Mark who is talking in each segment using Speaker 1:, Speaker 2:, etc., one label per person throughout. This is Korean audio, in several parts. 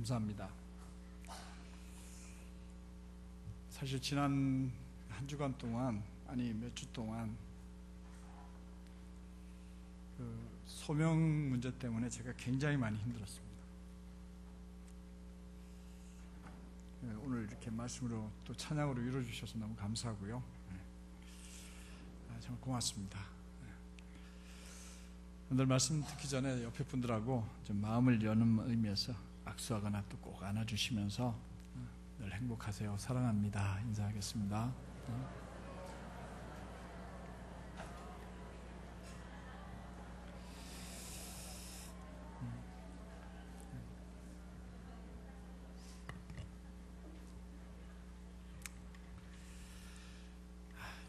Speaker 1: 감사합니다. 사실 지난 한 주간 동안, 아니 몇 주 동안 소명 문제 때문에 제가 굉장히 많이 힘들었습니다. 오늘 이렇게 말씀으로 또 찬양으로 이루어주셔서 너무 감사하고요. 정말 고맙습니다. 오늘 말씀 듣기 전에 옆에 분들하고 좀 마음을 여는 의미에서 악수하거나 또 꼭 안아주시면서 늘 행복하세요, 사랑합니다 인사하겠습니다.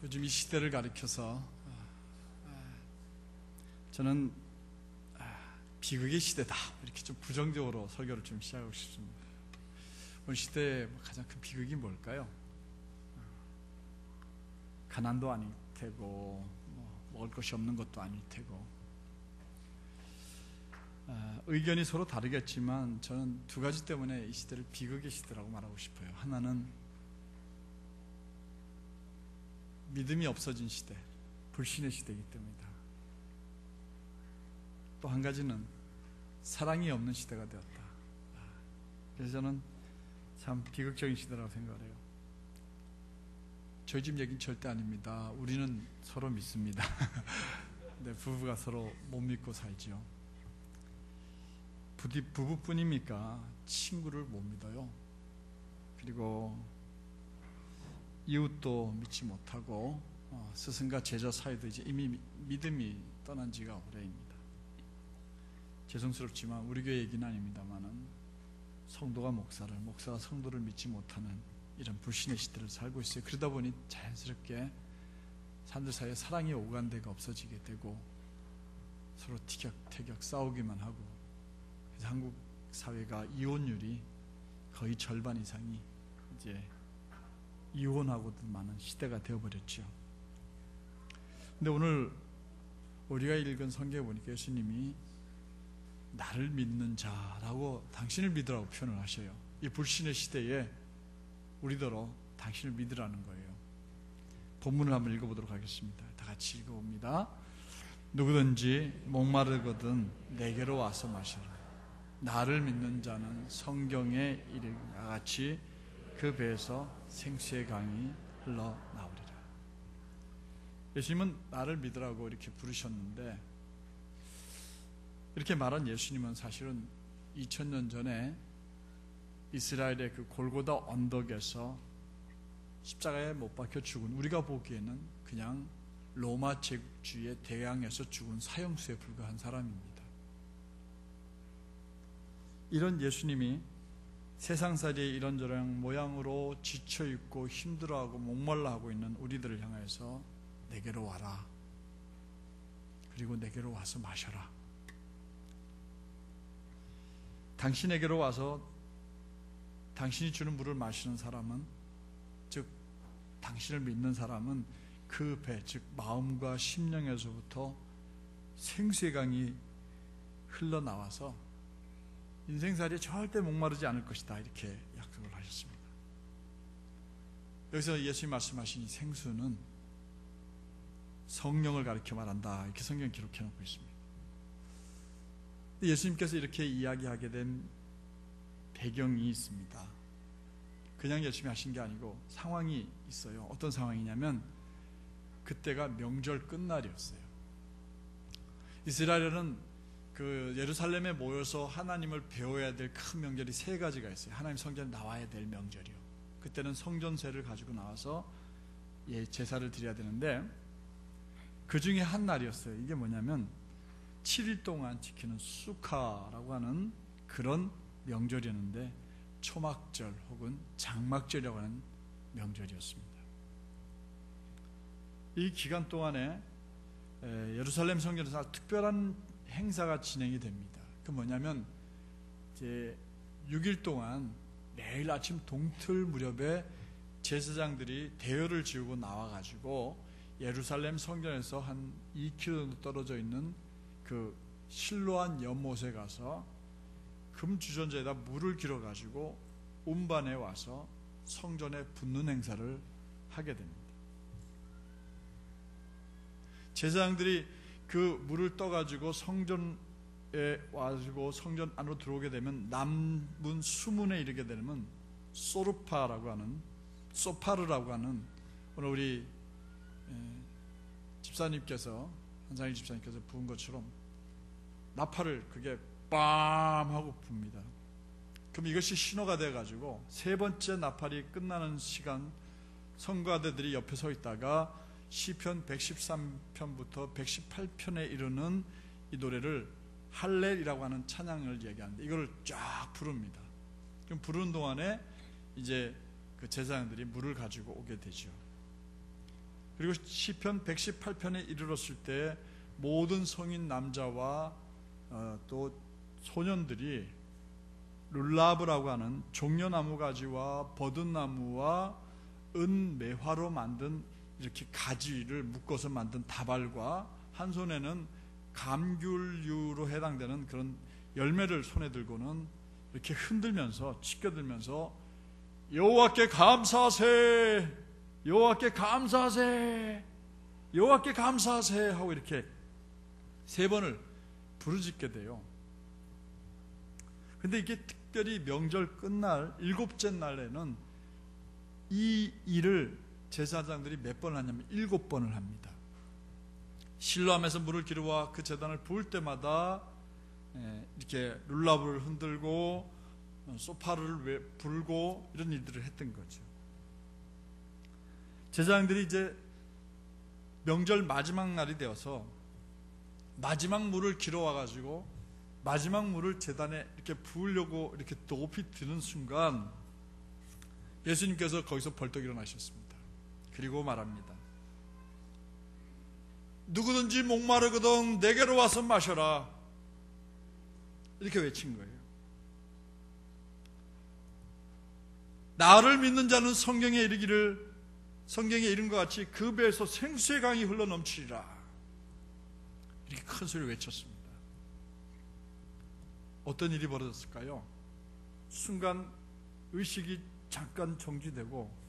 Speaker 1: 요즘 이 시대를 가리켜서 저는 비극의 시대다 이렇게 좀 부정적으로 설교를 좀 시작하고 싶습니다. 오늘 시대의 가장 큰 비극이 뭘까요? 가난도 아닐 테고 먹을 것이 없는 것도 아닐 테고 의견이 서로 다르겠지만 저는 두 가지 때문에 이 시대를 비극의 시대라고 말하고 싶어요. 하나는 믿음이 없어진 시대, 불신의 시대이기 때문이다. 또 한 가지는 사랑이 없는 시대가 되었다. 그래서 저는 참 비극적인 시대라고 생각을 해요. 저희 집 얘기는 절대 아닙니다. 우리는 서로 믿습니다. 근데 부부가 서로 못 믿고 살죠. 부부뿐입니까? 친구를 못 믿어요. 그리고 이웃도 믿지 못하고 스승과 제자 사이도 이제 이미 믿음이 떠난 지가 오래입니다. 죄송스럽지만 우리 교회 얘기는 아닙니다만은 성도가 목사가 성도를 믿지 못하는 이런 불신의 시대를 살고 있어요. 그러다 보니 자연스럽게 사람들 사이에 사랑이 오간데가 없어지게 되고 서로 티격태격 싸우기만 하고, 그래서 한국 사회가 이혼율이 거의 절반 이상이 이제 이혼하고도 많은 시대가 되어버렸죠. 근데 오늘 우리가 읽은 성경에 보니까 예수님이 나를 믿는 자라고 당신을 믿으라고 표현을 하셔요. 이 불신의 시대에 우리더러 당신을 믿으라는 거예요. 본문을 한번 읽어보도록 하겠습니다. 다 같이 읽어봅니다. 누구든지 목마르거든 내게로 와서 마시라. 나를 믿는 자는 성경에 이르는 것 같이 그 배에서 생수의 강이 흘러나오리라. 예수님은 나를 믿으라고 이렇게 부르셨는데, 이렇게 말한 예수님은 사실은 2000년 전에 이스라엘의 그 골고다 언덕에서 십자가에 못 박혀 죽은, 우리가 보기에는 그냥 로마 제국주의의 대항에서 죽은 사형수에 불과한 사람입니다. 이런 예수님이 세상살이의 이런저런 모양으로 지쳐있고 힘들어하고 목말라하고 있는 우리들을 향해서 내게로 와라, 그리고 내게로 와서 마셔라. 당신에게로 와서 당신이 주는 물을 마시는 사람은, 즉 당신을 믿는 사람은 그 배, 즉 마음과 심령에서부터 생수의 강이 흘러나와서 인생살이에 절대 목마르지 않을 것이다, 이렇게 약속을 하셨습니다. 여기서 예수님이 말씀하신 이 생수는 성령을 가리켜 말한다, 이렇게 성경에 기록해 놓고 있습니다. 예수님께서 이렇게 이야기하게 된 배경이 있습니다. 그냥 열심히 하신 게 아니고 상황이 있어요. 어떤 상황이냐면 그때가 명절 끝날이었어요. 이스라엘은 그 예루살렘에 모여서 하나님을 배워야 될 큰 명절이 세 가지가 있어요. 하나님 성전에 나와야 될 명절이요. 그때는 성전세를 가지고 나와서 제사를 드려야 되는데, 그 중에 한 날이었어요. 이게 뭐냐면 7일 동안 지키는 수카라고 하는 그런 명절이었는데, 초막절 혹은 장막절이라고 하는 명절이었습니다. 이 기간 동안에 예루살렘 성전에서 아주 특별한 행사가 진행이 됩니다. 그 뭐냐면 이제 6일 동안 매일 아침 동틀 무렵에 제사장들이 대열을 지우고 나와가지고 예루살렘 성전에서 한 2km 정도 떨어져 있는 그 실로암 연못에 가서 금주전자에다 물을 길어 가지고 운반해 와서 성전에 붓는 행사를 하게 됩니다. 제사장들이 그 물을 떠가지고 성전에 와가지고 성전 안으로 들어오게 되면 남문 수문에 이르게 되면 소파르라고 하는 오늘 우리 집사님께서 한상희 집사님께서 부은 것처럼 나팔을 그게 빰 하고 붑니다. 그럼 이것이 신호가 돼가지고 세 번째 나팔이 끝나는 시간 성가대들이 옆에 서 있다가 시편 113편부터 118편에 이르는 이 노래를 할렐이라고 하는 찬양을 얘기하는데 이걸 쫙 부릅니다. 그럼 부르는 동안에 이제 그 제사장들이 물을 가지고 오게 되죠. 그리고 시편 118편에 이르렀을 때 모든 성인 남자와 또 소년들이 룰라브라고 하는 종려나무 가지와 버든나무와 은매화로 만든 이렇게 가지를 묶어서 만든 다발과 한 손에는 감귤류로 해당되는 그런 열매를 손에 들고는 이렇게 흔들면서 치켜들면서 여호와께 감사하세, 여호와께 감사하세, 여호와께 감사하세 하고 이렇게 세 번을 부르짖게 돼요. 근데 이게 특별히 명절 끝날 일곱째 날에는 이 일을 제사장들이 몇 번을 하냐면 7번을 합니다. 실로암에서 물을 기르와 그 제단을 부을 때마다 이렇게 룰라브를 흔들고 소파를 불고 이런 일들을 했던 거죠. 제사장들이 이제 명절 마지막 날이 되어서 마지막 물을 길어와 가지고 마지막 물을 제단에 이렇게 부으려고 이렇게 높이 드는 순간 예수님께서 거기서 벌떡 일어나셨습니다. 그리고 말합니다. 누구든지 목마르거든 내게로 와서 마셔라. 이렇게 외친 거예요. 나를 믿는 자는 성경에 이르기를 성경에 이른 것 같이 그 배에서 생수의 강이 흘러 넘치리라. 이렇게 큰 소리를 외쳤습니다. 어떤 일이 벌어졌을까요? 순간 의식이 잠깐 정지되고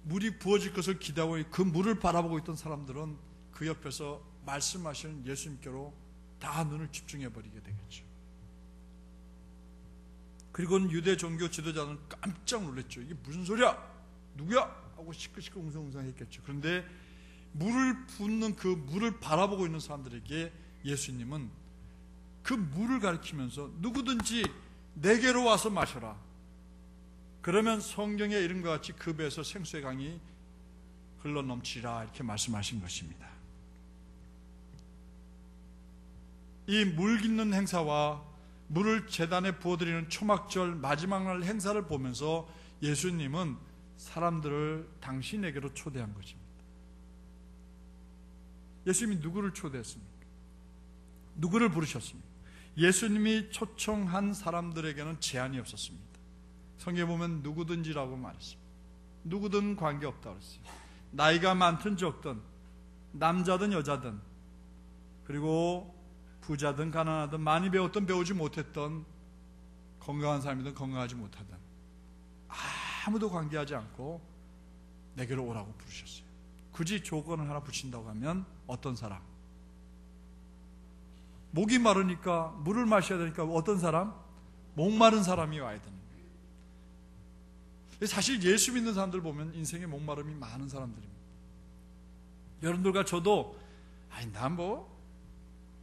Speaker 1: 물이 부어질 것을 기대하고 그 물을 바라보고 있던 사람들은 그 옆에서 말씀하시는 예수님께로 다 눈을 집중해 버리게 되겠죠. 그리고는 유대 종교 지도자는 깜짝 놀랐죠. 이게 무슨 소리야? 누구야? 하고 시끌시끌 웅성웅성 했겠죠. 그런데 물을 붓는 그 물을 바라보고 있는 사람들에게 예수님은 그 물을 가리키면서 누구든지 내게로 와서 마셔라. 그러면 성경에 이른 것 같이 그 배에서 생수의 강이 흘러넘치리라 이렇게 말씀하신 것입니다. 이 물 깃는 행사와 물을 제단에 부어드리는 초막절 마지막 날 행사를 보면서 예수님은 사람들을 당신에게로 초대한 것입니다. 예수님이 누구를 초대했습니까? 누구를 부르셨습니까? 예수님이 초청한 사람들에게는 제한이 없었습니다. 성경에 보면 누구든지라고 말했습니다. 누구든 관계없다고 했어요. 나이가 많든 적든 남자든 여자든 그리고 부자든 가난하든 많이 배웠든 배우지 못했던 건강한 사람이든 건강하지 못하든 아무도 관계하지 않고 내게로 오라고 부르셨어요. 굳이 조건을 하나 붙인다고 하면 어떤 사람? 목이 마르니까 물을 마셔야 되니까 어떤 사람? 목마른 사람이 와야 되는 거예요. 사실 예수 믿는 사람들 보면 인생에 목마름이 많은 사람들입니다. 여러분들과 저도 난 뭐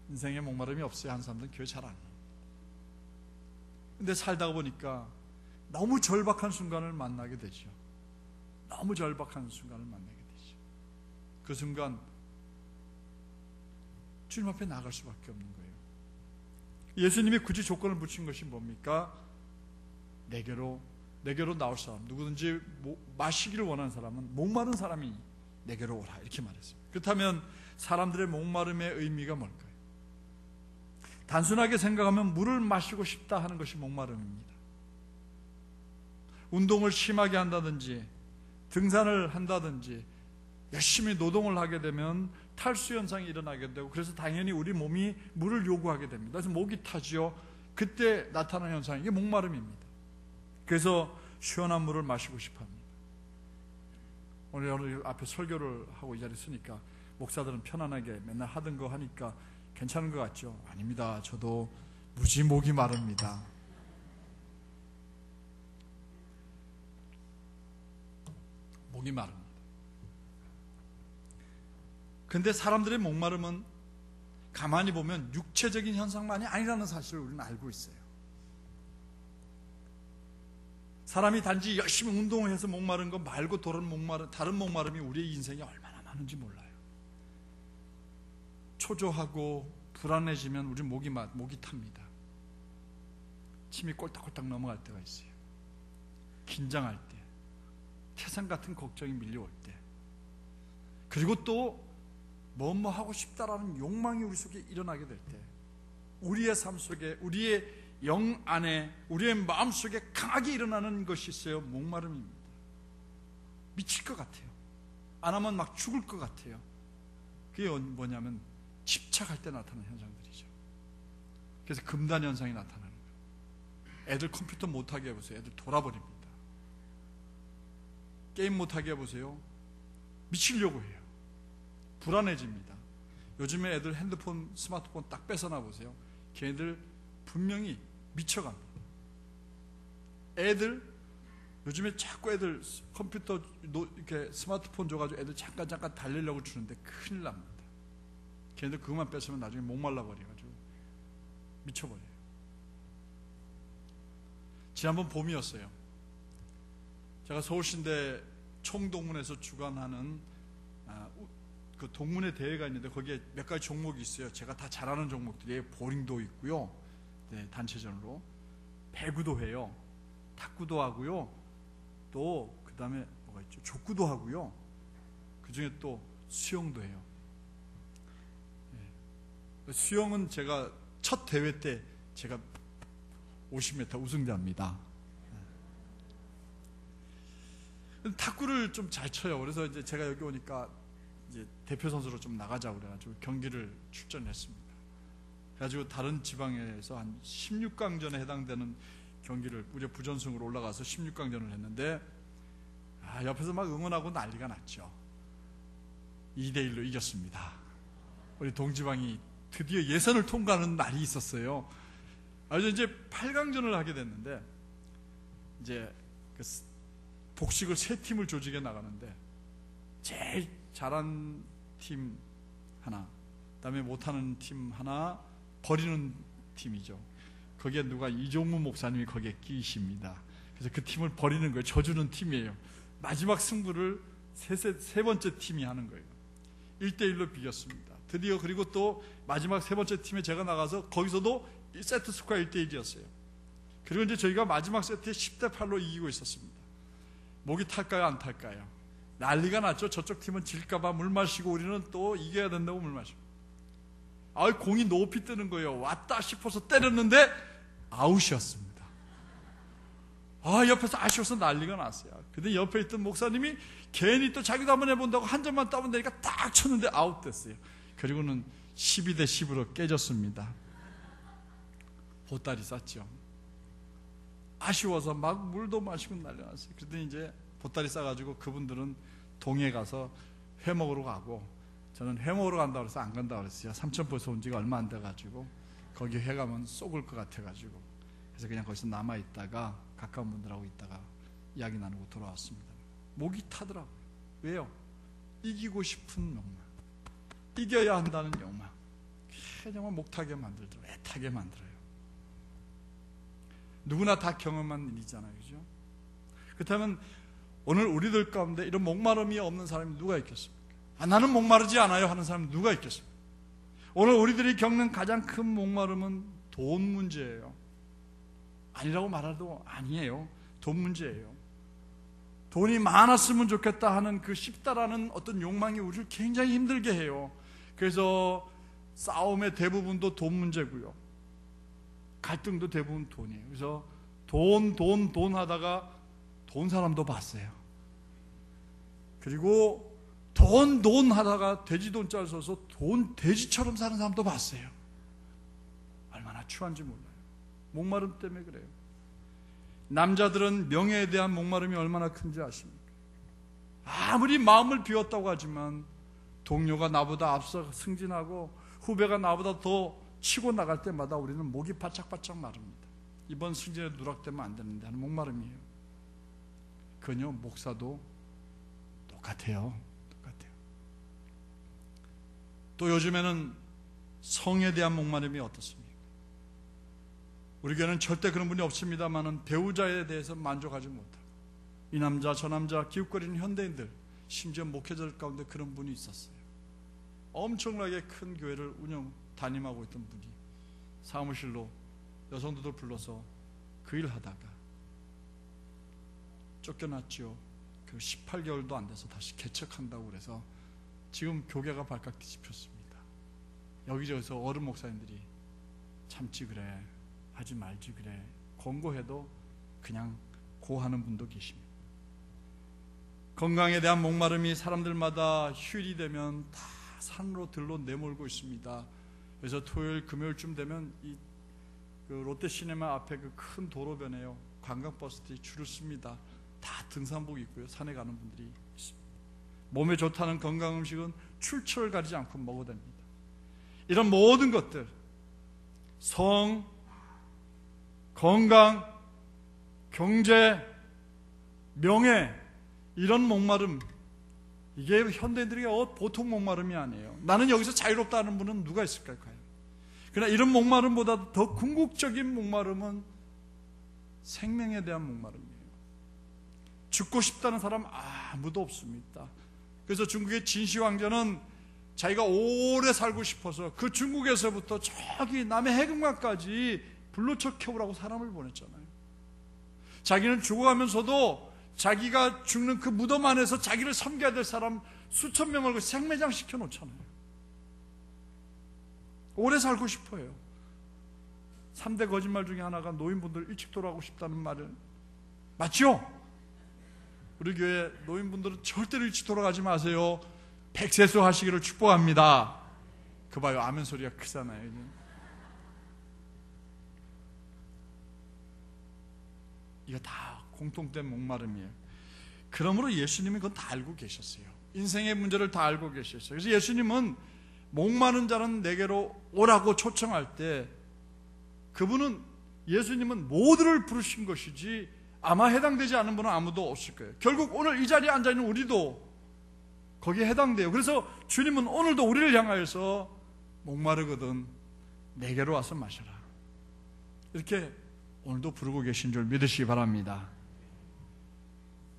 Speaker 1: 인생에 목마름이 없어요 하는 사람들은 교회 잘 안 와요. 근데 살다가 보니까 너무 절박한 순간을 만나게 되죠. 너무 절박한 순간을 만나게 되죠. 그 순간 주님 앞에 나갈 수밖에 없는 거예요. 예수님이 굳이 조건을 붙인 것이 뭡니까? 내게로 나올 사람, 누구든지 마시기를 원하는 사람은 목마른 사람이 내게로 오라 이렇게 말했습니다. 그렇다면 사람들의 목마름의 의미가 뭘까요? 단순하게 생각하면 물을 마시고 싶다 하는 것이 목마름입니다. 운동을 심하게 한다든지 등산을 한다든지 열심히 노동을 하게 되면 탈수 현상이 일어나게 되고 그래서 당연히 우리 몸이 물을 요구하게 됩니다. 그래서 목이 타지요. 그때 나타나는 현상이 이게 목마름입니다. 그래서 시원한 물을 마시고 싶어합니다. 오늘 앞에 설교를 하고 이 자리에 서니까 목사들은 편안하게 맨날 하던 거 하니까 괜찮은 것 같죠? 아닙니다. 저도 무지 목이 마릅니다. 목이 마릅니다. 근데 사람들의 목마름은 가만히 보면 육체적인 현상만이 아니라는 사실을 우리는 알고 있어요. 사람이 단지 열심히 운동을 해서 목마른 거 말고 다른 목마름이 우리의 인생에 얼마나 많은지 몰라요. 초조하고 불안해지면 우리 목이 탑니다. 침이 꼴딱꼴딱 넘어갈 때가 있어요. 긴장할 때, 태산 같은 걱정이 밀려올 때, 그리고 또 뭐뭐 하고 싶다라는 욕망이 우리 속에 일어나게 될 때, 우리의 삶 속에, 우리의 영 안에, 우리의 마음 속에 강하게 일어나는 것이 있어요. 목마름입니다. 미칠 것 같아요. 안 하면 막 죽을 것 같아요. 그게 뭐냐면 집착할 때 나타나는 현상들이죠. 그래서 금단 현상이 나타나는 거예요. 애들 컴퓨터 못하게 해보세요. 애들 돌아버립니다. 게임 못하게 해보세요. 미치려고 해요. 불안해집니다. 요즘에 애들 핸드폰, 스마트폰 딱 뺏어나 보세요. 걔네들 분명히 미쳐갑니다. 애들 요즘에 자꾸 애들 컴퓨터 이렇게 스마트폰 줘가지고 애들 잠깐 달리려고 주는데 큰일 납니다. 걔네들 그것만 뺏으면 나중에 목말라 버려가지고 미쳐버려요. 지난번 봄이었어요. 제가 서울시대 총동문에서 주관하는 그 동문회 대회가 있는데 거기에 몇 가지 종목이 있어요. 제가 다 잘하는 종목들이에요. 보링도 있고요. 네, 단체전으로 배구도 해요. 탁구도 하고요. 또 그 다음에 뭐가 있죠? 족구도 하고요. 그 중에 또 수영도 해요. 네. 수영은 제가 첫 대회 때 제가 50m 우승자입니다. 네. 탁구를 좀 잘 쳐요. 그래서 이제 제가 여기 오니까 이제 대표 선수로 좀 나가자고 그래가지고 경기를 출전했습니다. 그래가지고 다른 지방에서 한 16강전에 해당되는 경기를 무려 부전승으로 올라가서 16강전을 했는데 옆에서 막 응원하고 난리가 났죠. 2대1로 이겼습니다. 우리 동지방이 드디어 예선을 통과하는 날이 있었어요. 이제 8강전을 하게 됐는데 이제 그 복식을 3팀을 조직해 나가는데 제일 잘한 팀 하나, 그 다음에 못하는 팀 하나, 버리는 팀이죠. 거기에 누가 이종무 목사님이 거기에 끼십니다. 그래서 그 팀을 버리는 거예요. 져주는 팀이에요. 마지막 승부를 세 번째 팀이 하는 거예요. 1대1로 비겼습니다. 드디어 그리고 또 마지막 세 번째 팀에 제가 나가서 거기서도 세트 스코어 1대1이었어요. 그리고 이제 저희가 마지막 세트에 10대8로 이기고 있었습니다. 목이 탈까요? 안 탈까요? 난리가 났죠. 저쪽 팀은 질까봐 물 마시고 우리는 또 이겨야 된다고 물 마시고. 공이 높이 뜨는 거예요. 왔다 싶어서 때렸는데 아웃이었습니다. 옆에서 아쉬워서 난리가 났어요. 근데 옆에 있던 목사님이 괜히 또 자기도 한번 해본다고 한 점만 따면 되니까 딱 쳤는데 아웃됐어요. 그리고는 12대10으로 깨졌습니다. 보따리 쌌죠. 아쉬워서 막 물도 마시고 난리 났어요. 그랬더니 이제 보따리 싸가지고 그분들은 동해 가서 회 먹으러 가고 저는 회 먹으러 간다고 해서 안 간다고 그랬어요. 삼천포에서 온 지가 얼마 안 돼가지고 거기 회 가면 쏘글 것 같아가지고 그래서 그냥 거기서 남아있다가 가까운 분들하고 있다가 이야기 나누고 돌아왔습니다. 목이 타더라고요. 왜요? 이기고 싶은 욕망, 이겨야 한다는 욕망, 정말 목타게 만들더라고요. 애타게 만들어요. 누구나 다 경험한 일이잖아요. 그죠? 그렇다면 오늘 우리들 가운데 이런 목마름이 없는 사람이 누가 있겠습니까? 나는 목마르지 않아요 하는 사람이 누가 있겠습니까? 오늘 우리들이 겪는 가장 큰 목마름은 돈 문제예요. 아니라고 말해도 아니에요. 돈 문제예요. 돈이 많았으면 좋겠다 하는 그 쉽다라는 어떤 욕망이 우리를 굉장히 힘들게 해요. 그래서 싸움의 대부분도 돈 문제고요. 갈등도 대부분 돈이에요. 그래서 돈 하다가 돈 사람도 봤어요. 그리고 돈 하다가 돼지돈자를 써서 돈 돼지처럼 사는 사람도 봤어요. 얼마나 추한지 몰라요. 목마름 때문에 그래요. 남자들은 명예에 대한 목마름이 얼마나 큰지 아십니까? 아무리 마음을 비웠다고 하지만 동료가 나보다 앞서 승진하고 후배가 나보다 더 치고 나갈 때마다 우리는 목이 바짝바짝 마릅니다. 이번 승진에 누락되면 안 되는데 하는 목마름이에요. 그건요, 목사도 똑같아요. 또 요즘에는 성에 대한 목마름이 어떻습니까? 우리 교회는 절대 그런 분이 없습니다만은 배우자에 대해서 만족하지 못하고 이 남자 저 남자 기웃거리는 현대인들, 심지어 목회자들 가운데 그런 분이 있었어요. 엄청나게 큰 교회를 담임하고 있던 분이 사무실로 여성들도 불러서 그 일 하다가 쫓겨났죠. 그 18개월도 안 돼서 다시 개척한다고 그래서 지금 교계가 발칵 뒤집혔습니다. 여기저기서 어른 목사님들이 참지 그래, 하지 말지 그래, 권고해도 그냥 고하는 분도 계십니다. 건강에 대한 목마름이 사람들마다 휴일이 되면 다 산으로 들로 내몰고 있습니다. 그래서 토요일 금요일쯤 되면 그 롯데시네마 앞에 그 큰 도로변에요, 관광버스들이 줄을 씁니다. 다 등산복 입고요, 산에 가는 분들이 있습니다. 몸에 좋다는 건강 음식은 출처를 가리지 않고 먹어야 됩니다. 이런 모든 것들, 성, 건강, 경제, 명예, 이런 목마름, 이게 현대인들에게 보통 목마름이 아니에요. 나는 여기서 자유롭다는 분은 누가 있을까요? 그러나 이런 목마름보다 더 궁극적인 목마름은 생명에 대한 목마름이에요. 죽고 싶다는 사람 아무도 없습니다. 그래서 중국의 진시 왕자는 자기가 오래 살고 싶어서 그 중국에서부터 저기 남의 해금강까지 불로쳐 캐오라고 사람을 보냈잖아요. 자기는 죽어가면서도 자기가 죽는 그 무덤 안에서 자기를 섬겨야 될 사람 수천 명을 생매장 시켜놓잖아요. 오래 살고 싶어요. 3대 거짓말 중에 하나가 노인분들 일찍 돌아가고 싶다는 말은 맞죠? 우리 교회 노인분들은 절대로 일찍 돌아가지 마세요. 백세수 하시기를 축복합니다. 그 봐요, 아멘 소리가 크잖아요. 이거 다 공통된 목마름이에요. 그러므로 예수님은 그건 다 알고 계셨어요. 인생의 문제를 다 알고 계셨어요. 그래서 예수님은 목마른 자는 내게로 오라고 초청할 때 그분은, 예수님은 모두를 부르신 것이지 아마 해당되지 않은 분은 아무도 없을 거예요. 결국 오늘 이 자리에 앉아있는 우리도 거기에 해당돼요. 그래서 주님은 오늘도 우리를 향하여서 목마르거든 내게로 와서 마셔라, 이렇게 오늘도 부르고 계신 줄 믿으시기 바랍니다.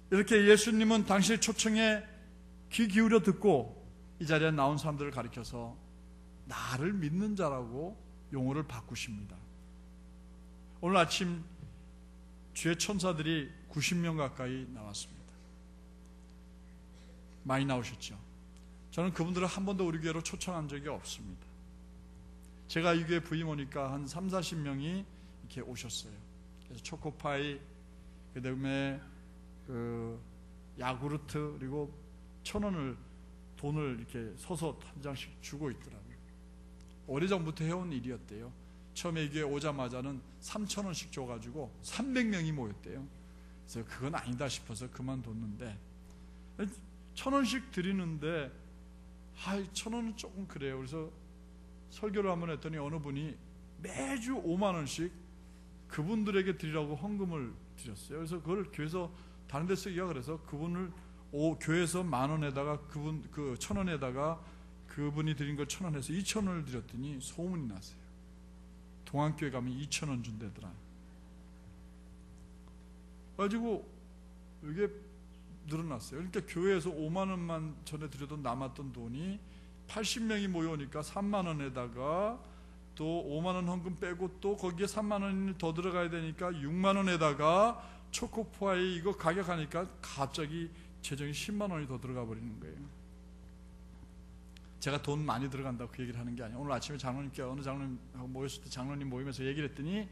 Speaker 1: 이렇게 예수님은 당신의 초청에 귀 기울여 듣고 이 자리에 나온 사람들을 가리켜서 나를 믿는 자라고 용어를 바꾸십니다. 오늘 아침 주의 천사들이 90명 가까이 나왔습니다. 많이 나오셨죠. 저는 그분들을 한 번도 우리 교회로 초청한 적이 없습니다. 제가 이 교회 부임 오니까 한 3, 40명이 이렇게 오셨어요. 그래서 초코파이, 그 다음에 야구르트, 그리고 1,000원을 돈을 이렇게 서서 한 장씩 주고 있더라고요. 오래전부터 해온 일이었대요. 처음에 이게 오자마자는 3,000원씩 줘가지고 300명이 모였대요. 그래서 그건 아니다 싶어서 그만뒀는데 1,000원씩 드리는데 1,000원은 조금 그래요. 그래서 설교를 한번 했더니 어느 분이 매주 5만 원씩 그분들에게 드리라고 헌금을 드렸어요. 그래서 그걸 교회에서 다른 데 쓰기가 그래서 그분을 교회에서 10,000원에다가 그분 그 1,000원에다가 그분이 드린 걸 1,000원 해서 2,000원을 드렸더니 소문이 났어요. 동안교회 가면 2,000원 준대더라. 가지고 이게 늘어났어요. 그러니까 교회에서 5만 원만 전에 드려도 남았던 돈이 80명이 모여오니까 3만 원에다가 또 5만 원 헌금 빼고 또 거기에 3만 원이 더 들어가야 되니까 6만 원에다가 초코파이 이거 가격하니까 갑자기 재정이 10만 원이 더 들어가 버리는 거예요. 제가 돈 많이 들어간다고 그 얘기를 하는 게 아니에요. 오늘 아침에 장로님께 어느 장로님하고 모였을 때 장로님 모임에서 얘기를 했더니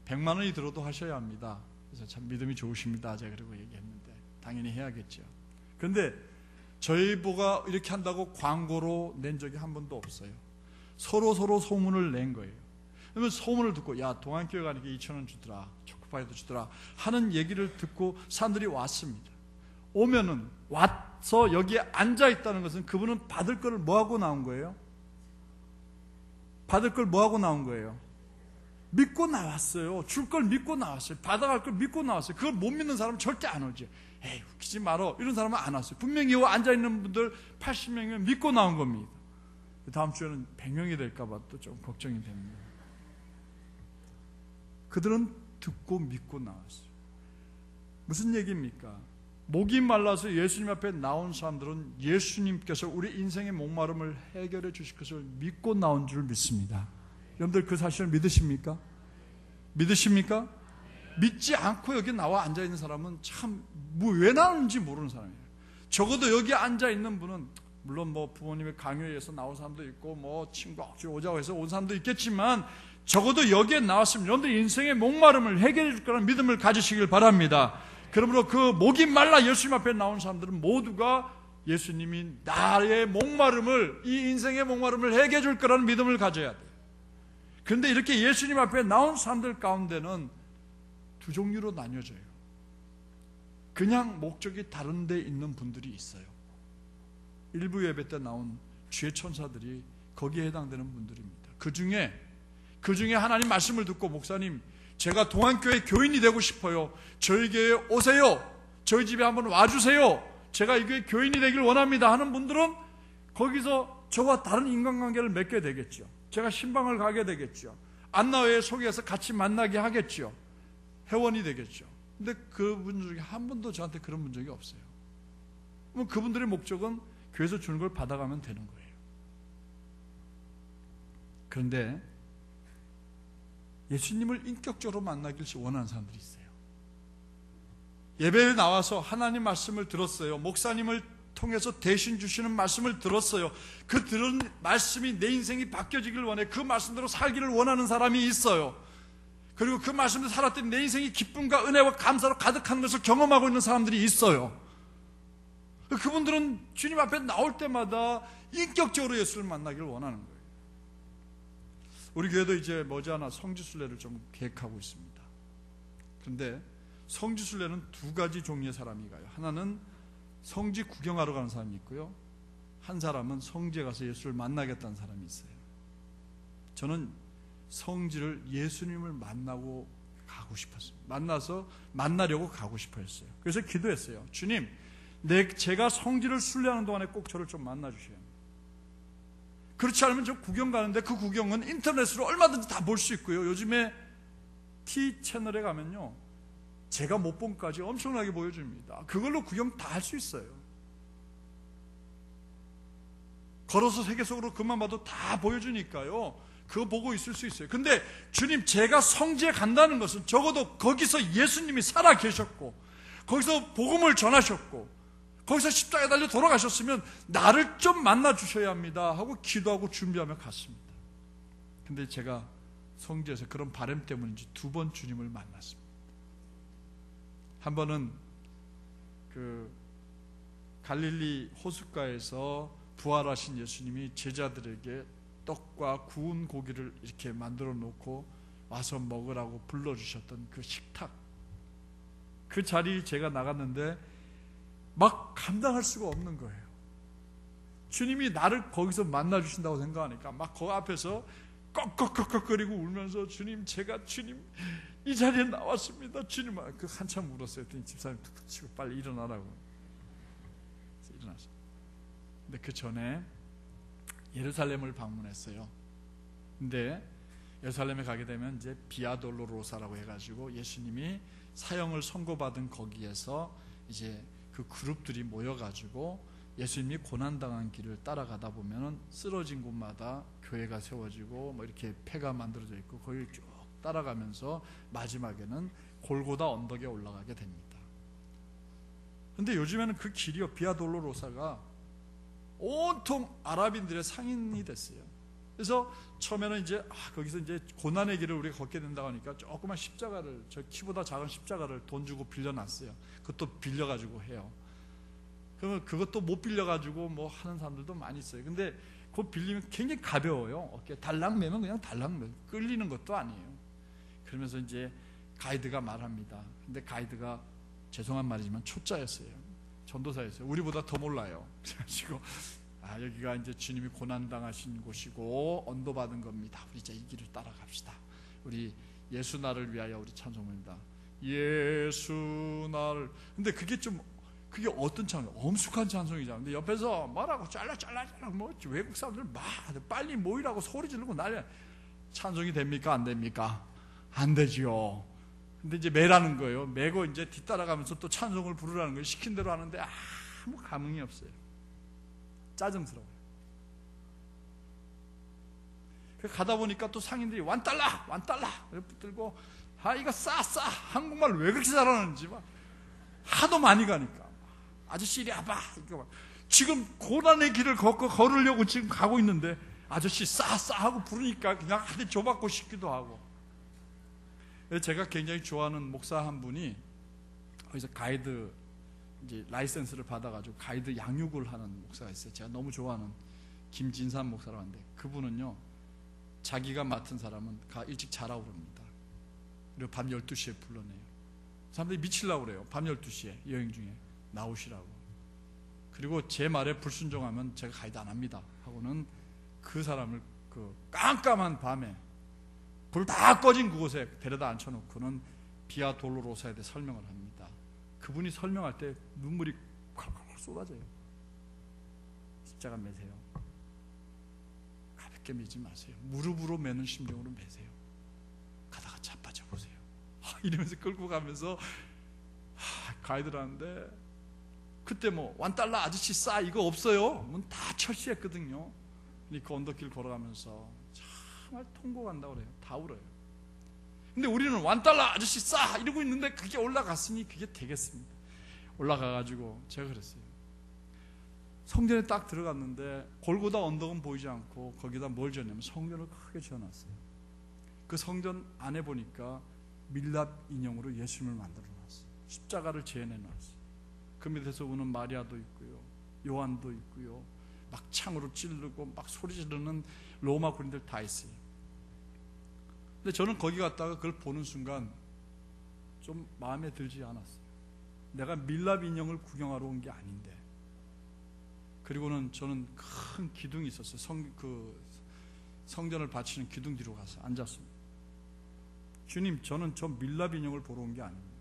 Speaker 1: 100만 원이 들어도 하셔야 합니다. 그래서 참 믿음이 좋으십니다. 제가 그러고 얘기했는데 당연히 해야겠죠. 그런데 저희 보가 이렇게 한다고 광고로 낸 적이 한 번도 없어요. 서로 소문을 낸 거예요. 그러면 소문을 듣고 야 동안교회 가니까 2,000원 주더라, 초코파이도 주더라 하는 얘기를 듣고 사람들이 왔습니다. 오면은 와서 여기에 앉아 있다는 것은 그분은 받을 걸 뭐하고 나온 거예요? 받을 걸 뭐하고 나온 거예요? 믿고 나왔어요. 줄 걸 믿고 나왔어요. 받아갈 걸 믿고 나왔어요. 그걸 못 믿는 사람은 절대 안 오지. 에이 웃기지 말어 이런 사람은 안 왔어요. 분명히 여기 앉아있는 분들 80명이면 믿고 나온 겁니다. 다음 주에는 100명이 될까봐 또 좀 걱정이 됩니다. 그들은 듣고 믿고 나왔어요. 무슨 얘기입니까? 목이 말라서 예수님 앞에 나온 사람들은 예수님께서 우리 인생의 목마름을 해결해 주실 것을 믿고 나온 줄 믿습니다. 여러분들 그 사실을 믿으십니까? 믿으십니까? 믿지 않고 여기 나와 앉아있는 사람은 참 왜 나오는지 모르는 사람이에요. 적어도 여기 앉아있는 분은 물론 뭐 부모님의 강요에 의해서 나온 사람도 있고 뭐 친구 억지로 오자고 해서 온 사람도 있겠지만 적어도 여기에 나왔으면 여러분들 인생의 목마름을 해결해 줄 거라는 믿음을 가지시길 바랍니다. 그러므로 그 목이 말라 예수님 앞에 나온 사람들은 모두가 예수님이 나의 목마름을, 이 인생의 목마름을 해결해 줄 거라는 믿음을 가져야 돼요. 그런데 이렇게 예수님 앞에 나온 사람들 가운데는 두 종류로 나뉘어져요. 그냥 목적이 다른 데 있는 분들이 있어요. 일부 예배 때 나온 주의 천사들이 거기에 해당되는 분들입니다. 그 중에 하나님 말씀을 듣고 목사님 제가 동안교회 교인이 되고 싶어요. 저희 교회에 오세요. 저희 집에 한번 와주세요. 제가 이 교회 교인이 되길 원합니다 하는 분들은 거기서 저와 다른 인간관계를 맺게 되겠죠. 제가 신방을 가게 되겠죠. 안나회에 소개해서 같이 만나게 하겠죠. 회원이 되겠죠. 근데 그분 중에 한 분도 저한테 그런 분 적이 없어요. 그럼 그분들의 목적은 교회에서 주는 걸 받아가면 되는 거예요. 그런데 예수님을 인격적으로 만나길 원하는 사람들이 있어요. 예배에 나와서 하나님 말씀을 들었어요. 목사님을 통해서 대신 주시는 말씀을 들었어요. 그 들은 말씀이 내 인생이 바뀌어지길 원해. 그 말씀대로 살기를 원하는 사람이 있어요. 그리고 그 말씀대로 살았더니 내 인생이 기쁨과 은혜와 감사로 가득한 것을 경험하고 있는 사람들이 있어요. 그분들은 주님 앞에 나올 때마다 인격적으로 예수를 만나기를 원하는 거예요. 우리 교회도 이제 머지않아 성지순례를 좀 계획하고 있습니다. 그런데 성지순례는 두 가지 종류의 사람이 가요. 하나는 성지 구경하러 가는 사람이 있고요. 한 사람은 성지에 가서 예수를 만나겠다는 사람이 있어요. 저는 성지를 예수님을 만나고 가고 싶었어요. 만나려고 가고 싶었어요. 그래서 기도했어요. 주님, 제가 성지를 순례하는 동안에 꼭 저를 좀 만나주셔야 합니다. 그렇지 않으면 저 구경 가는데 그 구경은 인터넷으로 얼마든지 다 볼 수 있고요. 요즘에 T채널에 가면요, 제가 못 본 것까지 엄청나게 보여줍니다. 그걸로 구경 다 할 수 있어요. 걸어서 세계 속으로 그만 봐도 다 보여주니까요. 그거 보고 있을 수 있어요. 근데 주님, 제가 성지에 간다는 것은 적어도 거기서 예수님이 살아 계셨고 거기서 복음을 전하셨고 거기서 십자가에 달려 돌아가셨으면 나를 좀 만나 주셔야 합니다 하고 기도하고 준비하며 갔습니다. 근데 제가 성지에서 그런 바람 때문인지 두 번 주님을 만났습니다. 한 번은 그 갈릴리 호숫가에서 부활하신 예수님이 제자들에게 떡과 구운 고기를 이렇게 만들어 놓고 와서 먹으라고 불러주셨던 그 식탁, 그 자리 제가 나갔는데 막 감당할 수가 없는 거예요. 주님이 나를 거기서 만나주신다고 생각하니까 막 그 앞에서 꺽꺽꺽꺽거리고 울면서 주님, 제가 주님 이 자리에 나왔습니다. 주님, 그 한참 울었어요. 그랬더니 집사님 툭툭 치고 빨리 일어나라고. 그래서 일어났어요. 근데 그 전에 예루살렘을 방문했어요. 근데 예루살렘에 가게 되면 이제 비아 돌로로사라고 해가지고 예수님이 사형을 선고받은 거기에서 이제 그 그룹들이 모여가지고 예수님이 고난당한 길을 따라가다 보면은 쓰러진 곳마다 교회가 세워지고 뭐 이렇게 폐가 만들어져 있고 거기 쭉 따라가면서 마지막에는 골고다 언덕에 올라가게 됩니다. 근데 요즘에는 그 길이요, 비아 돌로로사가 온통 아랍인들의 상인이 됐어요. 그래서 처음에는 이제 거기서 이제 고난의 길을 우리가 걷게 된다고 하니까 조그만 십자가를, 저 키보다 작은 십자가를 돈 주고 빌려놨어요. 그것도 빌려가지고 해요. 그러면 그것도 못 빌려가지고 뭐 하는 사람들도 많이 있어요. 근데 그거 빌리면 굉장히 가벼워요. 어깨 달랑 매면 그냥 달랑 매, 끌리는 것도 아니에요. 그러면서 이제 가이드가 말합니다. 근데 가이드가 죄송한 말이지만 초짜였어요. 전도사였어요. 우리보다 더 몰라요. 그래가지고 여기가 이제 주님이 고난당하신 곳이고 언도받은 겁니다. 우리 이제 이 길을 따라갑시다. 우리 예수 나를 위하여 우리 찬송합니다. 예수 나를. 근데 그게 어떤 찬송? 엄숙한 찬송이잖아. 근데 옆에서 뭐라고 잘라 뭐 외국 사람들 막 빨리 모이라고 소리 지르고 난리. 찬송이 됩니까? 안 됩니까? 안 되지요. 근데 이제 매라는 거예요. 매고 이제 뒤따라가면서 또 찬송을 부르라는 거예요. 시킨 대로 하는데 아무 감흥이 없어요. 짜증스러워요. 가다 보니까 또 상인들이 $1 붙들고 이거 싸 한국말 왜 그렇게 잘하는지 막 하도 많이 가니까 아저씨 이리 와봐. 지금 고난의 길을 걸으려고 지금 가고 있는데 아저씨 싸 하고 부르니까 그냥 한대 줘받고 싶기도 하고. 제가 굉장히 좋아하는 목사 한 분이 거기서 가이드 이제 라이센스를 받아가지고 가이드 양육을 하는 목사가 있어요. 제가 너무 좋아하는 김진산 목사라고 하는데 그분은요, 자기가 맡은 사람은 일찍 자라고 그럽니다. 그리고 밤 12시에 불러내요. 사람들이 미치려고 그래요. 밤 12시에 여행 중에 나오시라고. 그리고 제 말에 불순종하면 제가 가이드 안 합니다 하고는 그 사람을 그 깜깜한 밤에 불 다 꺼진 그곳에 데려다 앉혀놓고는 비아 돌로로사에 대해 설명을 합니다. 그분이 설명할 때 눈물이 콸콸 쏟아져요. 십자가 매세요. 가볍게 매지 마세요. 무릎으로 매는 심정으로 매세요. 가다가 자빠져 보세요. 이러면서 끌고 가면서 가이드라는데 그때 뭐 $1 아저씨 싸 이거 없어요. 문 다 철시했거든요. 그 언덕길 걸어가면서 정말 통곡한다고 그래요. 다 울어요. 근데 우리는 $1 아저씨 싸 이러고 있는데 그게 올라갔으니 그게 되겠습니다. 올라가가지고 제가 그랬어요. 성전에 딱 들어갔는데 골고다 언덕은 보이지 않고 거기다 뭘 지었냐면 성전을 크게 지어놨어요. 그 성전 안에 보니까 밀랍 인형으로 예수님을 만들어 놨어요. 십자가를 재현해 놨어요. 그 밑에서 우는 마리아도 있고요, 요한도 있고요, 막 창으로 찌르고 막 소리 지르는 로마 군인들 다 있어요. 근데 저는 거기 갔다가 그걸 보는 순간 좀 마음에 들지 않았어요. 내가 밀랍 인형을 구경하러 온 게 아닌데. 그리고는 저는 큰 기둥이 있었어요. 성전을 바치는 기둥 뒤로 가서 앉았습니다. 주님, 저는 저 밀랍 인형을 보러 온 게 아닙니다.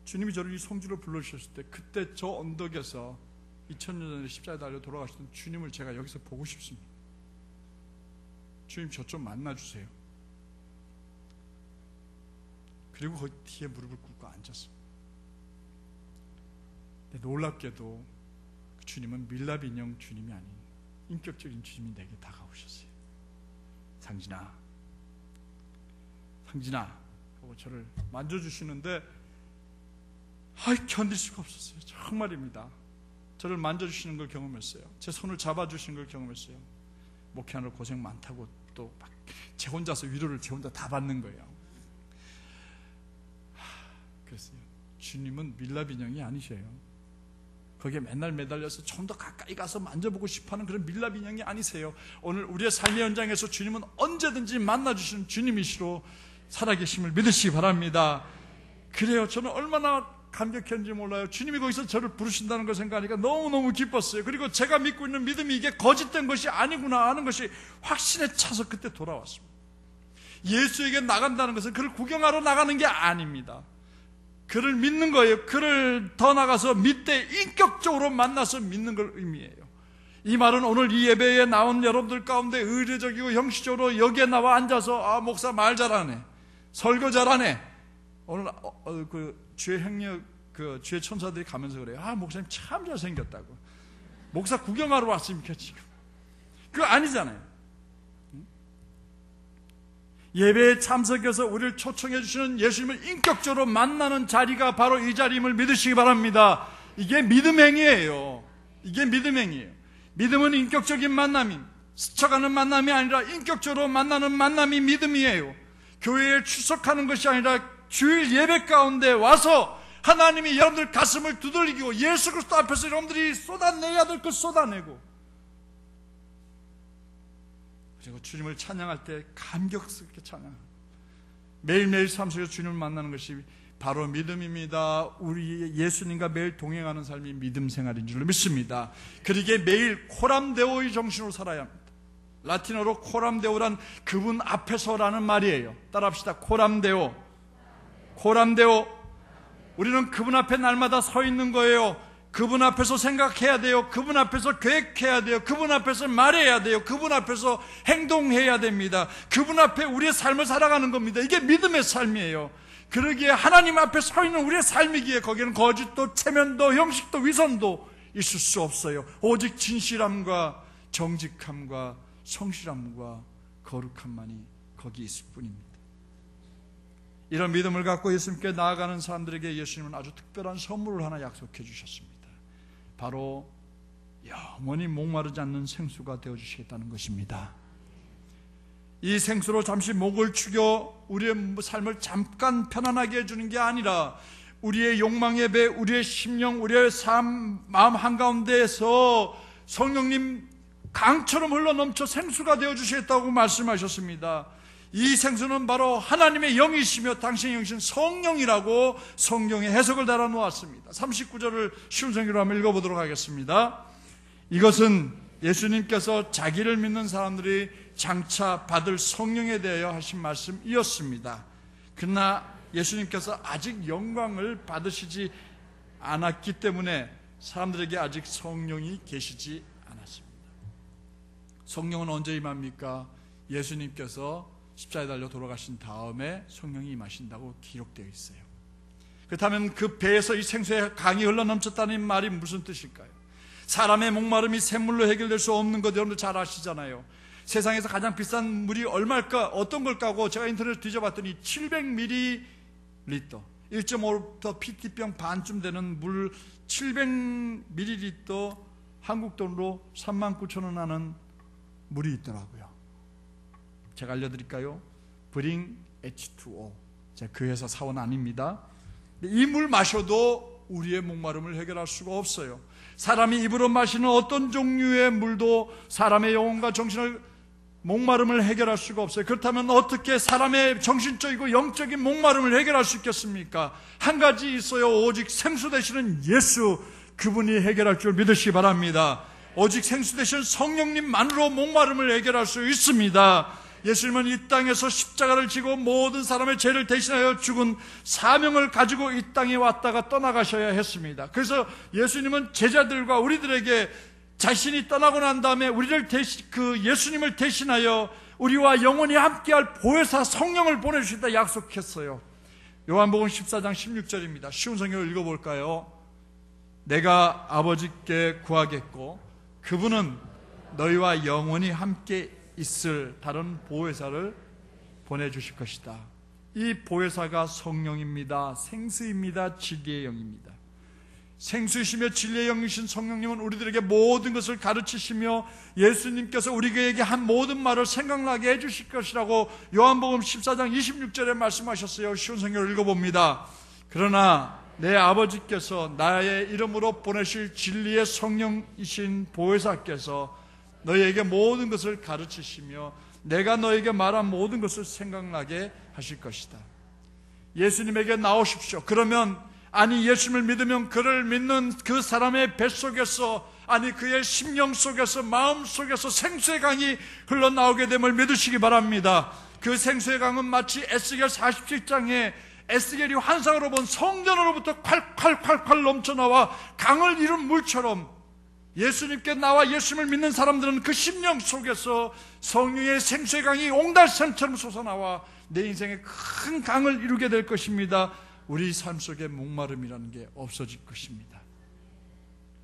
Speaker 1: 주님이 저를 이 성지로 불러주셨을 때 그때 저 언덕에서 2000년 전에 십자가에 달려 돌아가셨던 주님을 제가 여기서 보고 싶습니다. 주님, 저 좀 만나주세요. 그리고 거기 뒤에 무릎을 꿇고 앉았습니다. 근데 놀랍게도 그 주님은 밀랍 인형 주님이 아닌 인격적인 주님이 내게 다가오셨어요. 상진아 하고 저를 만져주시는데 견딜 수가 없었어요. 정말입니다. 저를 만져주시는 걸 경험했어요. 제 손을 잡아주시는 걸 경험했어요. 목회하느라 고생 많다고 또 막 제 혼자서 위로를 제 혼자 다 받는 거예요. 그랬어요. 주님은 밀랍 인형이 아니셔요. 거기에 맨날 매달려서 좀 더 가까이 가서 만져보고 싶어하는 그런 밀랍 인형이 아니세요. 오늘 우리의 삶의 현장에서 주님은 언제든지 만나주시는 주님이시로 살아계심을 믿으시기 바랍니다. 그래요. 저는 얼마나 감격했는지 몰라요. 주님이 거기서 저를 부르신다는 걸 생각하니까 너무너무 기뻤어요. 그리고 제가 믿고 있는 믿음이 이게 거짓된 것이 아니구나 하는 것이 확신에 차서 그때 돌아왔습니다. 예수에게 나간다는 것은 그를 구경하러 나가는 게 아닙니다. 그를 믿는 거예요. 그를 더 나가서 믿되 인격적으로 만나서 믿는 걸 의미해요. 이 말은 오늘 이 예배에 나온 여러분들 가운데 의례적이고 형식적으로 여기에 나와 앉아서 목사 말 잘하네, 설교 잘하네, 오늘 주의 행력 주의 천사들이 가면서 그래요. 목사님 참 잘생겼다고. 목사 구경하러 왔습니까 지금? 그거 아니잖아요. 예배에 참석해서 우리를 초청해 주시는 예수님을 인격적으로 만나는 자리가 바로 이 자리임을 믿으시기 바랍니다. 이게 믿음 행위예요. 이게 믿음 행위예요. 믿음은 인격적인 만남이, 스쳐가는 만남이 아니라 인격적으로 만나는 만남이 믿음이에요. 교회에 출석하는 것이 아니라 주일 예배 가운데 와서 하나님이 여러분들 가슴을 두들기고 예수 그리스도 앞에서 여러분들이 쏟아내야 될 것 쏟아내고 그리고 주님을 찬양할 때 감격스럽게 찬양합니다. 매일매일 삶 속에서 주님을 만나는 것이 바로 믿음입니다. 우리 예수님과 매일 동행하는 삶이 믿음 생활인 줄로 믿습니다. 그러기에 매일 코람데오의 정신으로 살아야 합니다. 라틴어로 코람데오란 그분 앞에서라는 말이에요. 따라합시다. 코람데오. 코람데오. 우리는 그분 앞에 날마다 서 있는 거예요. 그분 앞에서 생각해야 돼요. 그분 앞에서 계획해야 돼요. 그분 앞에서 말해야 돼요. 그분 앞에서 행동해야 됩니다. 그분 앞에 우리의 삶을 살아가는 겁니다. 이게 믿음의 삶이에요. 그러기에 하나님 앞에 서 있는 우리의 삶이기에 거기에는 거짓도 체면도 형식도 위선도 있을 수 없어요. 오직 진실함과 정직함과 성실함과 거룩함만이 거기 있을 뿐입니다. 이런 믿음을 갖고 예수님께 나아가는 사람들에게 예수님은 아주 특별한 선물을 하나 약속해 주셨습니다. 바로 영원히 목마르지 않는 생수가 되어주시겠다는 것입니다. 이 생수로 잠시 목을 축여 우리의 삶을 잠깐 편안하게 해주는 게 아니라 우리의 욕망의 배, 우리의 심령, 우리의 마음 한가운데에서 성령님 강처럼 흘러넘쳐 생수가 되어주시겠다고 말씀하셨습니다. 이 생수는 바로 하나님의 영이시며 당신의 영이신 성령이라고 성경에 해석을 달아놓았습니다. 39절을 쉬운 성경으로 한번 읽어보도록 하겠습니다. 이것은 예수님께서 자기를 믿는 사람들이 장차 받을 성령에 대하여 하신 말씀이었습니다. 그러나 예수님께서 아직 영광을 받으시지 않았기 때문에 사람들에게 아직 성령이 계시지 않았습니다. 성령은 언제 임합니까? 예수님께서 십자가에 달려 돌아가신 다음에 성령이 임하신다고 기록되어 있어요. 그렇다면 그 배에서 이 생수의 강이 흘러넘쳤다는 말이 무슨 뜻일까요? 사람의 목마름이 샘물로 해결될 수 없는 것 여러분들 잘 아시잖아요. 세상에서 가장 비싼 물이 얼마일까? 어떤 걸까고 제가 인터넷 뒤져봤더니 700ml 1.5리터 PT병 반쯤 되는 물 700ml 한국 돈으로 39,000원 하는 물이 있더라고요. 제가 알려드릴까요? 브링 H2O. 제가 그 회사 사원 아닙니다. 이 물 마셔도 우리의 목마름을 해결할 수가 없어요. 사람이 입으로 마시는 어떤 종류의 물도 사람의 영혼과 정신을 목마름을 해결할 수가 없어요. 그렇다면 어떻게 사람의 정신적이고 영적인 목마름을 해결할 수 있겠습니까? 한 가지 있어요. 오직 생수 되시는 예수, 그분이 해결할 줄 믿으시기 바랍니다. 오직 생수 되시는 성령님만으로 목마름을 해결할 수 있습니다. 예수님은 이 땅에서 십자가를 지고 모든 사람의 죄를 대신하여 죽은 사명을 가지고 이 땅에 왔다가 떠나가셔야 했습니다. 그래서 예수님은 제자들과 우리들에게 자신이 떠나고 난 다음에 우리를 예수님을 대신하여 우리와 영원히 함께할 보혜사 성령을 보내주시다 약속했어요. 요한복음 14장 16절입니다. 쉬운 성경을 읽어볼까요? 내가 아버지께 구하겠고 그분은 너희와 영원히 함께 있을 다른 보혜사를 보내주실 것이다. 이 보혜사가 성령입니다. 생수입니다. 진리의 영입니다. 생수이시며 진리의 영이신 성령님은 우리들에게 모든 것을 가르치시며 예수님께서 우리에게 한 모든 말을 생각나게 해주실 것이라고 요한복음 14장 26절에 말씀하셨어요. 쉬운 성경을 읽어봅니다. 그러나 내 아버지께서 나의 이름으로 보내실 진리의 성령이신 보혜사께서 너희에게 모든 것을 가르치시며 내가 너에게 말한 모든 것을 생각나게 하실 것이다. 예수님에게 나오십시오. 그러면 예수님을 믿으면 그를 믿는 그 사람의 뱃속에서 그의 심령 속에서 마음 속에서 생수의 강이 흘러나오게 됨을 믿으시기 바랍니다. 그 생수의 강은 마치 에스겔 47장에 에스겔이 환상으로 본 성전으로부터 콸콸콸콸 넘쳐나와 강을 이룬 물처럼 예수님께 나와 예수님을 믿는 사람들은 그 심령 속에서 성령의 생수의 강이 옹달샘처럼 솟아나와 내 인생의 큰 강을 이루게 될 것입니다. 우리 삶 속에 목마름이라는 게 없어질 것입니다.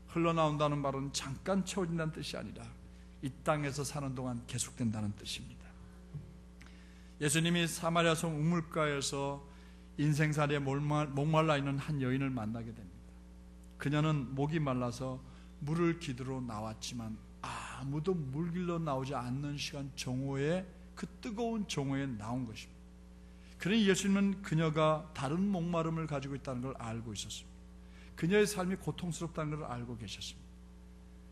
Speaker 1: 흘러나온다는 말은 잠깐 채워진다는 뜻이 아니라 이 땅에서 사는 동안 계속된다는 뜻입니다. 예수님이 사마리아 성 우물가에서 인생살이에 목말라 있는 한 여인을 만나게 됩니다. 그녀는 목이 말라서 물을 기르러 나왔지만 아무도 물 길러 나오지 않는 시간 정오에 그 뜨거운 정오에 나온 것입니다. 그러니 예수님은 그녀가 다른 목마름을 가지고 있다는 걸 알고 있었습니다. 그녀의 삶이 고통스럽다는 걸 알고 계셨습니다.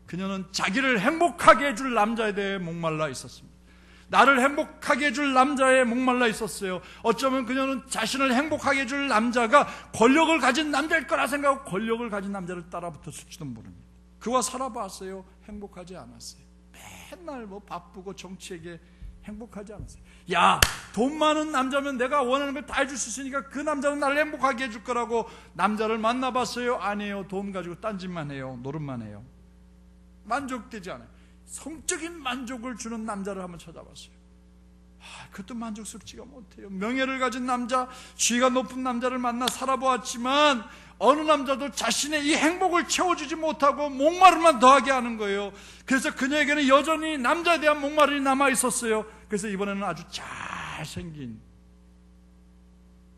Speaker 1: 그녀는 자기를 행복하게 해줄 남자에 대해 목말라 있었습니다. 나를 행복하게 해줄 남자에 목말라 있었어요. 어쩌면 그녀는 자신을 행복하게 해줄 남자가 권력을 가진 남자일 거라 생각하고 권력을 가진 남자를 따라붙었을지도 모릅니다. 그와 살아봤어요. 행복하지 않았어요. 맨날 바쁘고 정치에게 행복하지 않았어요. 야, 돈 많은 남자면 내가 원하는 걸 다 해줄 수 있으니까 그 남자는 나를 행복하게 해줄 거라고 남자를 만나봤어요? 아니에요. 돈 가지고 딴짓만 해요. 노릇만 해요. 만족되지 않아요. 성적인 만족을 주는 남자를 한번 찾아봤어요. 그것도 만족스럽지가 못해요. 명예를 가진 남자, 지위가 높은 남자를 만나 살아보았지만 어느 남자도 자신의 이 행복을 채워주지 못하고 목마름만 더하게 하는 거예요. 그래서 그녀에게는 여전히 남자에 대한 목마름이 남아있었어요. 그래서 이번에는 아주 잘생긴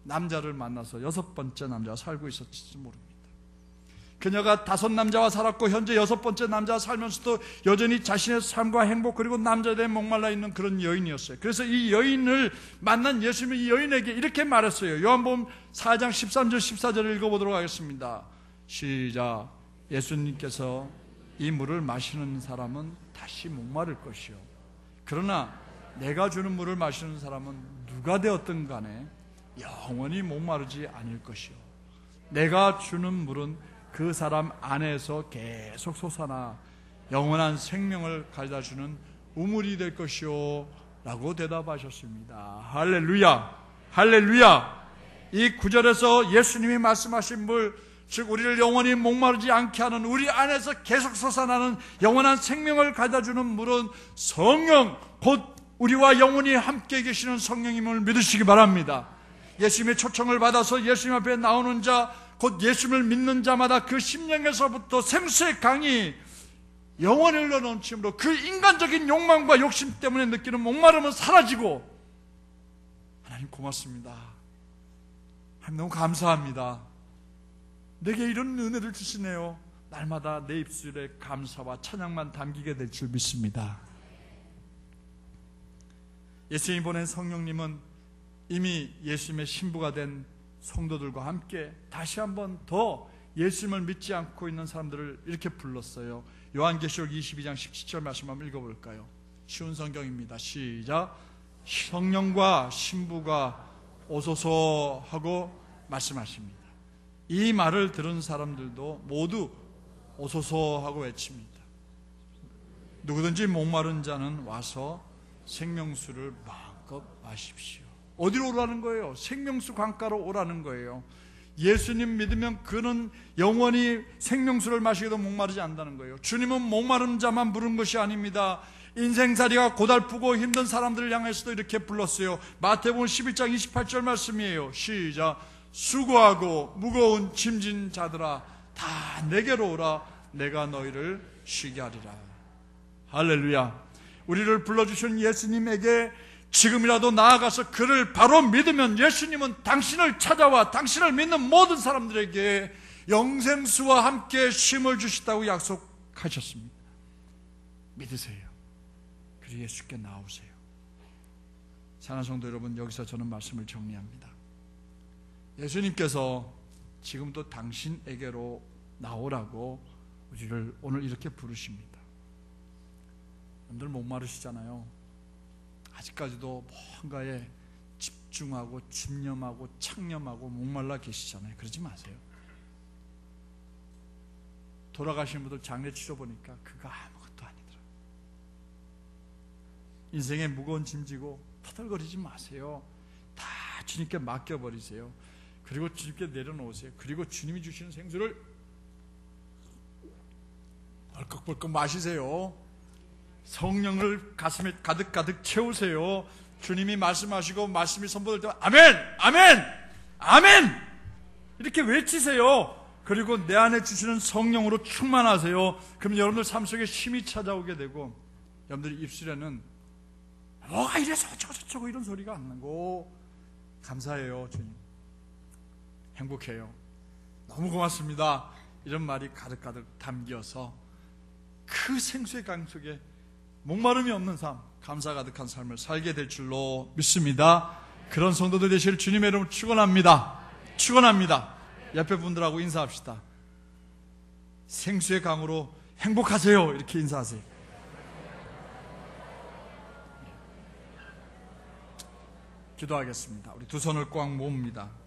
Speaker 1: 남자를 만나서 6번째 남자와 살고 있었을지 모릅니다. 그녀가 5남자와 살았고 현재 6번째 남자와 살면서도 여전히 자신의 삶과 행복 그리고 남자에 대해 목말라 있는 그런 여인이었어요. 그래서 이 여인을 만난 예수님이 이 여인에게 이렇게 말했어요. 요한복음 4장 13절 14절을 읽어보도록 하겠습니다. 시작. 예수님께서 이 물을 마시는 사람은 다시 목마를 것이요 그러나 내가 주는 물을 마시는 사람은 누가 되었든 간에 영원히 목마르지 않을 것이요 내가 주는 물은 그 사람 안에서 계속 솟아나 영원한 생명을 가져다주는 우물이 될 것이요 라고 대답하셨습니다. 할렐루야, 할렐루야. 이 9절에서 예수님이 말씀하신 물, 즉 우리를 영원히 목마르지 않게 하는, 우리 안에서 계속 솟아나는 영원한 생명을 가져다주는 물은 성령, 곧 우리와 영원히 함께 계시는 성령임을 믿으시기 바랍니다. 예수님의 초청을 받아서 예수님 앞에 나오는 자, 곧 예수님을 믿는 자마다 그 심령에서부터 생수의 강이 영원히 흘러넘침으로 그 인간적인 욕망과 욕심 때문에 느끼는 목마름은 사라지고, 하나님 고맙습니다. 하나님 너무 감사합니다. 내게 이런 은혜를 주시네요. 날마다 내 입술에 감사와 찬양만 담기게 될 줄 믿습니다. 예수님이 보낸 성령님은 이미 예수님의 신부가 된 성도들과 함께 다시 한번 더 예수님을 믿지 않고 있는 사람들을 이렇게 불렀어요. 요한계시록 22장 17절 말씀 한번 읽어볼까요? 쉬운 성경입니다. 시작. 성령과 신부가 오소서 하고 말씀하십니다. 이 말을 들은 사람들도 모두 오소서 하고 외칩니다. 누구든지 목마른 자는 와서 생명수를 마음껏 마십시오. 어디로 오라는 거예요? 생명수 강가로 오라는 거예요. 예수님 믿으면 그는 영원히 생명수를 마시기도 목마르지 않는다는 거예요. 주님은 목마른 자만 부른 것이 아닙니다. 인생살이가 고달프고 힘든 사람들을 향해서도 이렇게 불렀어요. 마태복음 11장 28절 말씀이에요. 시작. 수고하고 무거운 짐진 자들아 다 내게로 오라. 내가 너희를 쉬게 하리라. 할렐루야. 우리를 불러주신 예수님에게 지금이라도 나아가서 그를 바로 믿으면 예수님은 당신을 찾아와 당신을 믿는 모든 사람들에게 영생수와 함께 쉼을 주시다고 약속하셨습니다. 믿으세요. 그리고 예수께 나오세요. 사랑하는 성도 여러분, 여기서 저는 말씀을 정리합니다. 예수님께서 지금도 당신에게로 나오라고 우리를 오늘 이렇게 부르십니다. 여러분들 목마르시잖아요. 아직까지도 뭔가에 집중하고 집념하고 창념하고 목말라 계시잖아요. 그러지 마세요. 돌아가신 분들 장례 치러보니까 그거 아무것도 아니더라. 인생에 무거운 짐 지고 터덜거리지 마세요. 다 주님께 맡겨버리세요. 그리고 주님께 내려놓으세요. 그리고 주님이 주시는 생수를 벌컥벌컥 마시세요. 성령을 가슴에 가득가득 채우세요. 주님이 말씀하시고 말씀이 선포될 때 아멘! 아멘! 아멘! 이렇게 외치세요. 그리고 내 안에 주시는 성령으로 충만하세요. 그러면 여러분들 삶 속에 힘이 찾아오게 되고 여러분들 입술에는 뭐가 이래서 어쩌고 이런 소리가 안 나고 감사해요. 주님 행복해요. 너무 고맙습니다. 이런 말이 가득가득 담겨서 그 생수의 강 속에 목마름이 없는 삶, 감사 가득한 삶을 살게 될 줄로 믿습니다. 그런 성도들 되시길 주님의 이름으로 축원합니다. 축원합니다. 옆에 분들하고 인사합시다. 생수의 강으로 행복하세요. 이렇게 인사하세요. 기도하겠습니다. 우리 두 손을 꽉 모읍니다.